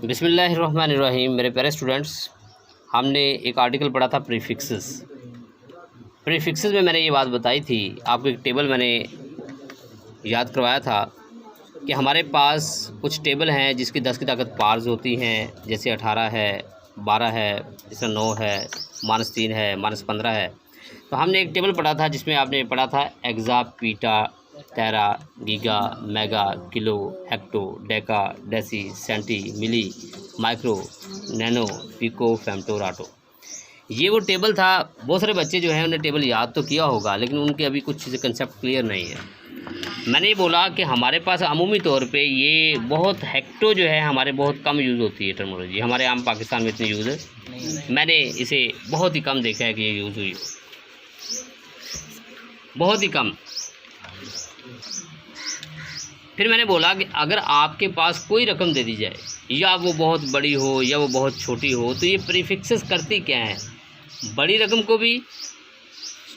बिस्मिल्लाहिर्रहमानिर्रहीम। मेरे प्यारे स्टूडेंट्स, हमने एक आर्टिकल पढ़ा था प्रीफिक्सेस में मैंने ये बात बताई थी, आपको एक टेबल मैंने याद करवाया था कि हमारे पास कुछ टेबल हैं जिसकी 10 की ताकत पार्स होती हैं, जैसे 18 है, 12 है, जैसे 9 है, -3 है, -15 है। तो हमने एक टेबल पढ़ा था जिसमें आपने पढ़ा था exa, peta, tera, giga, mega, kilo, hecto, deca, deci, centi, milli, micro, nano, pico, femto, atto. ये वो टेबल था। बहुत सारे बच्चे जो हैं उन्हें टेबल याद तो किया होगा, लेकिन उनके अभी कुछ चीज़ें कंसेप्ट क्लियर नहीं है। मैंने ये बोला कि हमारे पास अमूमी तौर पे ये बहुत हेक्टो जो है हमारे बहुत कम यूज़ होती है टर्मोलॉजी, हमारे आम पाकिस्तान में इतनी यूज़ है। मैंने इसे बहुत ही कम देखा है कि ये यूज़ हुई, बहुत ही कम। फिर मैंने बोला कि अगर आपके पास कोई रकम दे दी जाए, या वो बहुत बड़ी हो या वो बहुत छोटी हो, तो ये प्रीफिक्सेस करती क्या है? बड़ी रकम को भी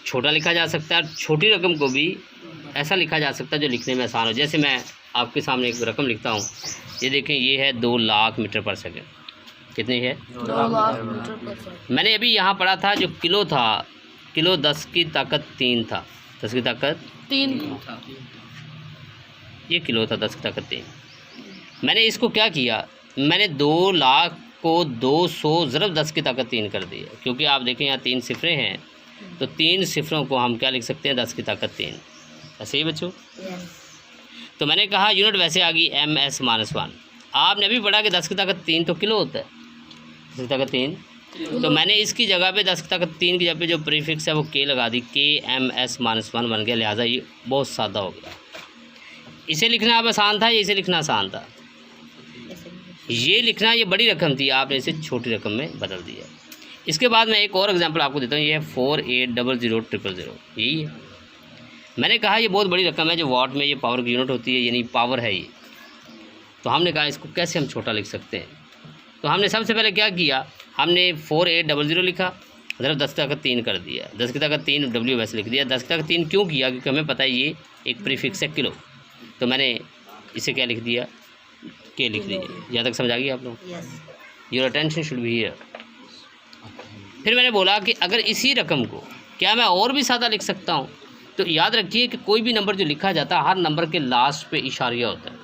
छोटा लिखा जा सकता है और छोटी रकम को भी ऐसा लिखा जा सकता है जो लिखने में आसान हो। जैसे मैं आपके सामने एक रकम लिखता हूँ, ये देखें, ये है 2 लाख मीटर पर सेकंड। कितनी है? 2 लाख मीटर पर सेकंड। मैंने अभी यहाँ पढ़ा था जो किलो था, किलो 10 की ताकत 3 था, 10 की ताकत 3 था। ये किलो था 10 की ताकत 3। मैंने इसको क्या किया, मैंने 2 लाख को 200 ज़रब 10 की ताकत 3 कर दिया, क्योंकि आप देखें यहाँ 3 सिफरें हैं, तो 3 सिफरों को हम क्या लिख सकते हैं? 10 की ताकत 3। ऐसे ही बच्चों। तो मैंने कहा यूनिट वैसे आ गई ms-1। आपने अभी पढ़ा कि 10 की ताकत 3 तो किलो होता है, 10 की ताकत 3। तो मैंने इसकी जगह पे 10 की ताकत 3 की जगह पे जो प्रीफिक्स है वो k लगा दी, Kms-1 बन गया। लिहाजा ये बहुत सादा हो गया। इसे लिखना अब आसान था या इसे लिखना आसान था? ये लिखना, ये बड़ी रकम थी, आपने इसे छोटी रकम में बदल दिया। इसके बाद मैं एक और एग्जांपल आपको देता हूँ। ये है 48000000। यही है। मैंने कहा ये बहुत बड़ी रकम है, जो वाट में ये पावर की यूनिट होती है, यानी पावर है ये। तो हमने कहा इसको कैसे हम छोटा लिख सकते हैं? तो हमने सबसे पहले क्या किया, हमने 4800 लिखा, ज़रा 10 की ताकत 3 कर दिया, 10 की ताकत 3 W वैसे लिख दिया। 10 की ताकत 3 क्यों किया? क्योंकि हमें पता है ये एक प्रीफिक्स है किलो। तो मैंने इसे क्या लिख दिया? के लिख दिया। यहाँ तक समझ आ गई आप लोग? Your attention should be here. फिर मैंने बोला कि अगर इसी रकम को क्या मैं और भी सादा लिख सकता हूँ? तो याद रखिए कि कोई भी नंबर जो लिखा जाता है, हर नंबर के लास्ट पे इशारिया होता है।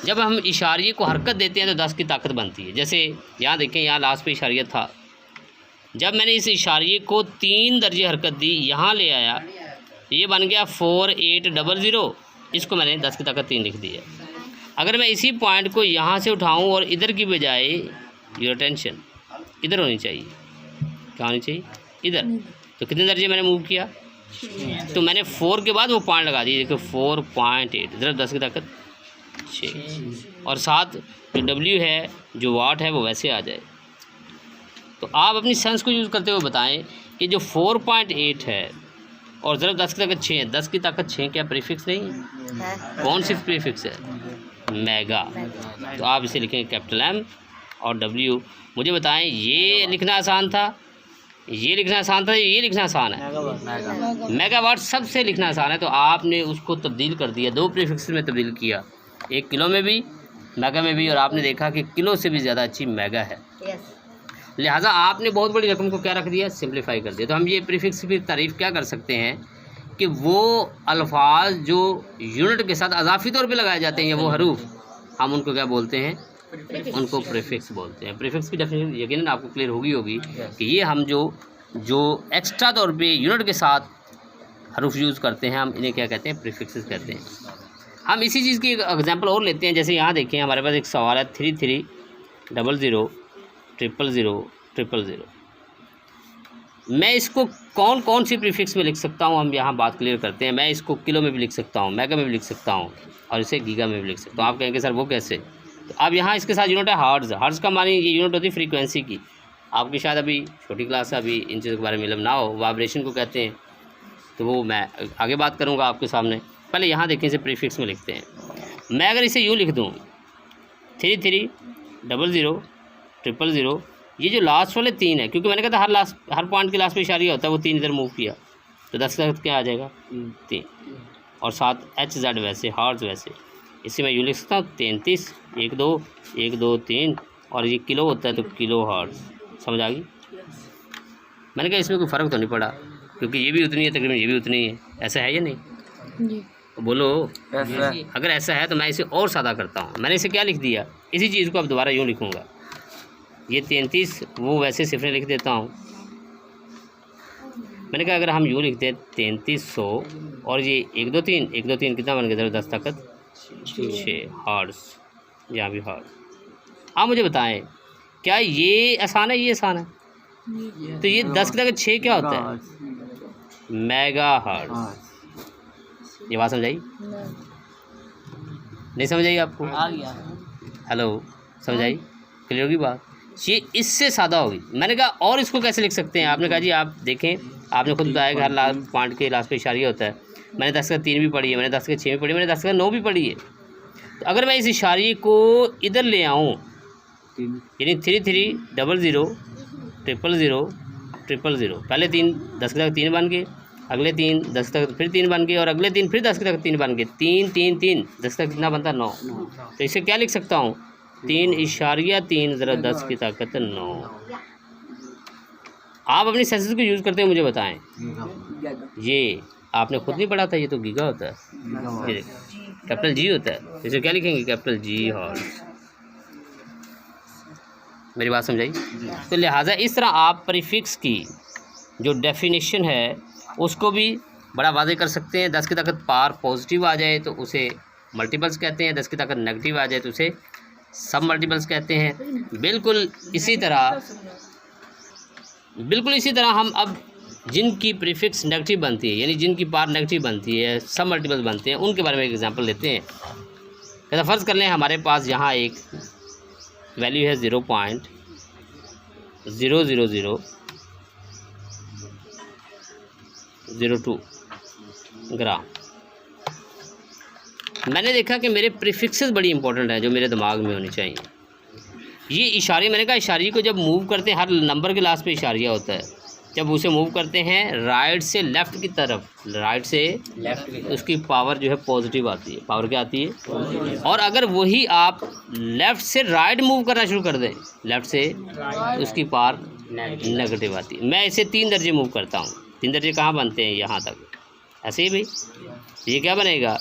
जब हम इशारिये को हरकत देते हैं तो 10 की ताकत बनती है। जैसे यहाँ देखें, यहाँ लास्ट पे इशारिया था, जब मैंने इस इशारिये को 3 दर्जे हरकत दी, यहाँ ले आया, ये बन गया 4800। इसको मैंने 10 की ताकत 3 लिख दी है। अगर मैं इसी पॉइंट को यहाँ से उठाऊँ और इधर की बजाय, योर अटेंशन, इधर होनी चाहिए, क्या होनी चाहिए? इधर। तो कितने दर्जे मैंने मूव किया? तो मैंने 4 के बाद वो पॉइंट लगा दिए। देखो 4.8, इधर 10 की ताकत 6, और साथ जो W है, जो वाट है, वो वैसे आ जाए। तो आप अपनी सेंस को यूज़ करते हुए बताएं कि जो 4.8 है और ज़रा 10 की ताकत 6 है, 10 की ताकत 6 क्या प्रीफिक्स नहीं है? कौन सी प्रीफिक्स है? मेगा। तो आप इसे लिखेंगे कैपिटल M और W। मुझे बताएं, ये लिखना आसान था, ये लिखना आसान था, ये लिखना आसान है? मेगावाट सबसे लिखना आसान है। तो आपने उसको तब्दील कर दिया, 2 प्रीफिक्स में तब्दील किया, एक किलो में भी, मेगा में भी, और आपने देखा कि किलो से भी ज़्यादा अच्छी मेगा है। लिहाजा आपने बहुत बड़ी रकम को क्या रख दिया? सिंप्लीफाई कर दिया। तो हम ये प्रीफिक्स की तारीफ़ क्या कर सकते हैं कि वो अल्फाज जो यूनिट के साथ अज़ाफ़ी तौर पे लगाए जाते हैं, या वो हरूफ, हम उनको क्या बोलते हैं? उनको प्रीफिक्स बोलते हैं। प्रीफिक्स की डेफिनेशन यकीनन आपको क्लियर होगी कि ये हम जो एक्स्ट्रा तौर पे यूनिट के साथ हरूफ यूज़ करते हैं, हम इन्हें क्या कहते हैं? प्रीफिक्सेस कहते हैं। हम इसी चीज़ की एक एग्जांपल और लेते हैं। जैसे यहाँ देखिए, हमारे पास एक सवाल है 3300000000। मैं इसको कौन कौन सी प्रीफिक्स में लिख सकता हूँ, हम यहाँ बात क्लियर करते हैं। मैं इसको किलो में भी लिख सकता हूँ, मेगा में भी लिख सकता हूँ, और इसे गीगा में भी लिख सकता हूँ। आप कहेंगे सर वो कैसे? तो अब यहाँ इसके साथ यूनिट है हर्ट्ज़। हर्ट्ज़ का मानी ये यूनिट होती है फ्रीक्वेंसी की। आपकी शायद अभी छोटी क्लास है, अभी इन चीज़ों के बारे में इल्म ना हो। वाइब्रेशन को कहते हैं, तो वो मैं आगे बात करूँगा आपके सामने। पहले यहाँ देखें, इसे प्रीफिक्स में लिखते हैं। मैं अगर इसे यूँ लिख दूँ 33000000, ये जो लास्ट वाले 3 है, क्योंकि मैंने कहा था हर पॉइंट के लास्ट पे इशारिया होता है, वो 3 इधर मूव किया, तो 10 का क्या आ जाएगा? 3, और साथ HZ वैसे, हर्ट्ज़ वैसे। इसे मैं यूँ लिख सकता हूँ 33, 1 2 1 2 3, और ये किलो होता है तो किलो हर्ट्ज़। समझ आ गई? मैंने कहा इसमें कोई फ़र्क तो नहीं पड़ा, क्योंकि ये भी उतनी है तकरीबन, ये भी उतनी ही है। ऐसा है या नहीं? जी। तो बोलो। अगर ऐसा है तो मैं इसे और सादा करता हूँ। मैंने इसे क्या लिख दिया, इसी चीज़ को अब दोबारा यूँ लिखूँगा, ये 33 वो वैसे सिफरें लिख देता हूँ। मैंने कहा अगर हम यूँ लिखते हैं 3300 और ये 1 2 3 1 2 3 कितना बन गया, 10 ताकत 6 हर्ट्ज़, यहाँ भी हर्ट्ज़। आप मुझे बताएं क्या ये आसान है, ये आसान है? तो ये 10 की ताकत 6 क्या होता है? Mega hertz. ये बात समझाई? नहीं समझ आई आपको? आ गया। हेलो, समझ आई? क्लियर होगी बात? ये इससे सादा होगी। मैंने कहा और इसको कैसे लिख सकते हैं? आपने कहा जी आप देखें, आपने खुद बताया कि हर लास्ट पॉइंट के लास्ट पे इशारिया होता है। मैंने 10 का 3 भी पढ़ी है, मैंने 10 का 6 भी पढ़ी, मैंने 10 का 9 भी पढ़ी है। तो अगर मैं इस इशारे को इधर ले आऊँ, यानी 33 00 000 000, पहले 3 10 का 3 बन गए, अगले 3 10 तक फिर 3 बन गए, और अगले 3 फिर 10 तक 3 बन गए, 3 3 3 10 तक कितना बनता है? 9। तो इसे क्या लिख सकता हूँ? 3.3 ज़रा 10 की ताकत 9। आप अपनी सेंसेस को यूज़ करते हैं, मुझे बताएं। ये आपने खुद नहीं पढ़ा था, ये तो गीगा होता है, ये कैपिटल जी होता है। इसे क्या लिखेंगे? Capital G hertz. मेरी बात समझाई? तो लिहाजा इस तरह आप प्रीफिक्स की जो डेफिनेशन है उसको भी बड़ा वाज़ेह कर सकते हैं। 10 की ताकत पार पॉजिटिव आ जाए तो उसे मल्टीपल्स कहते हैं, 10 की ताकत नेगेटिव आ जाए तो उसे सब मल्टीपल्स कहते हैं। बिल्कुल इसी तरह हम अब जिनकी प्रीफिक्स नेगेटिव बनती है, यानी जिनकी पार नेगेटिव बनती है, सब मल्टीपल्स बनते हैं, उनके बारे में एक एग्जांपल लेते हैं। कहता फ़र्ज़ कर लें हमारे पास यहाँ एक वैल्यू है 0.00002 ग्राम। मैंने देखा कि मेरे प्रीफिक्सेस बड़ी इंपॉर्टेंट है जो मेरे दिमाग में होनी चाहिए। ये इशारे, मैंने कहा इशारे को जब मूव करते हैं, हर नंबर के लास्ट पे इशारिया होता है, जब उसे मूव करते हैं राइट से लेफ़्ट की तरफ, राइट से लेफ़्ट, उसकी पावर जो है पॉजिटिव आती है। पावर क्या आती है? और अगर वही आप लेफ़्ट से राइट मूव करना शुरू कर दें, लेफ़्ट से, उसकी पावर नेगेटिव आती है। मैं इसे 3 दर्जे मूव करता हूँ। 3 दर्जे कहाँ बनते हैं? यहाँ तक। ऐसे ही भाई ये क्या बनेगा?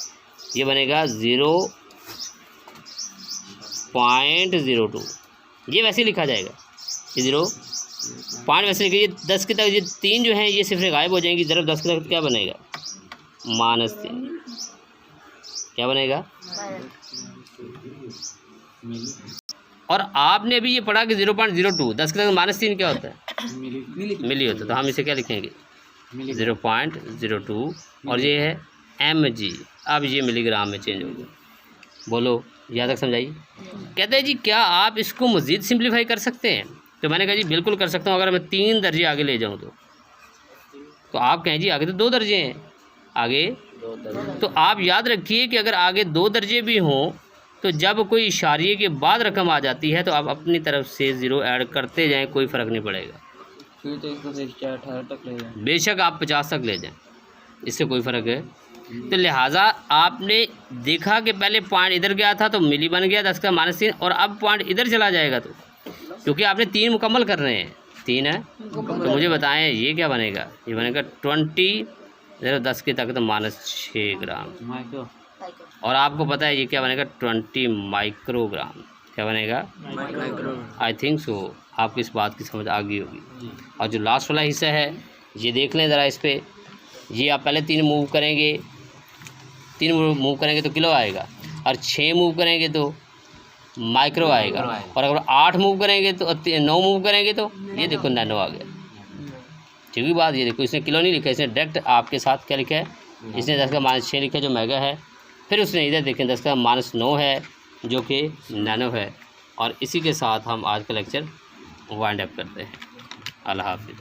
ये बनेगा 0.02। ये वैसे लिखा जाएगा, ये 0 पॉइंट वैसे लिखिए। 10 की तक ये 3 जो हैं ये सिफरें गायब हो जाएंगी। ज़रा 10 की तक क्या बनेगा? -3। क्या बनेगा? और आपने अभी ये पढ़ा कि 0.02, 10 की तक -3 क्या होता है? मिली होता है। तो हम इसे क्या लिखेंगे? 0.02, और ये है mg। अब ये मिलीग्राम में चेंज हो गया। बोलो, यहाँ तक समझाइए। कहते हैं जी क्या आप इसको मज़ीद सिंप्लीफाई कर सकते हैं? तो मैंने कहा जी बिल्कुल कर सकता हूँ। अगर मैं 3 दर्जे आगे ले जाऊँ तो आप कहें जी आगे तो 2 दर्जे हैं, आगे 2 दर्जे। तो आप याद रखिए कि अगर आगे 2 दर्जे भी हों तो जब कोई इशारे के बाद रकम आ जाती है तो आप अपनी तरफ से 0 ऐड करते जाएं, कोई फ़र्क नहीं पड़ेगा। बेशक आप 50 तक ले जाएं, इससे कोई फ़र्क है। तो लिहाजा आपने देखा कि पहले पॉइंट इधर गया था तो मिली बन गया 10 का -3, और अब पॉइंट इधर चला जाएगा तो, क्योंकि आपने 3 मुकम्मल कर रहे हैं, 3 है। तो मुझे बताएं ये क्या बनेगा? ये बनेगा 20 10 की ताकत -6 ग्राम। और आपको पता है ये क्या बनेगा? 20 माइक्रोग्राम। क्या बनेगा? आई थिंक सो आपको इस बात की समझ आ गई होगी। और जो लास्ट वाला हिस्सा है ये देख लें ज़रा इस पर। ये आप पहले 3 मूव करेंगे, 3 मूव करेंगे तो किलो आएगा, और 6 मूव करेंगे तो माइक्रो आएगा, और अगर 8 मूव करेंगे तो 9 मूव करेंगे तो ये देखो नैनो आ गया। ठीक है बात? ये देखो इसने किलो नहीं लिखा, इसने डायरेक्ट आपके साथ क्या लिखा है? इसने 10 का -6 लिखा जो मेगा है, फिर उसने इधर देखें 10 का -9 है जो कि नैनो है। और इसी के साथ हम आज का लेक्चर वाइंड अप करते हैं। अल्लाह हाफिज़।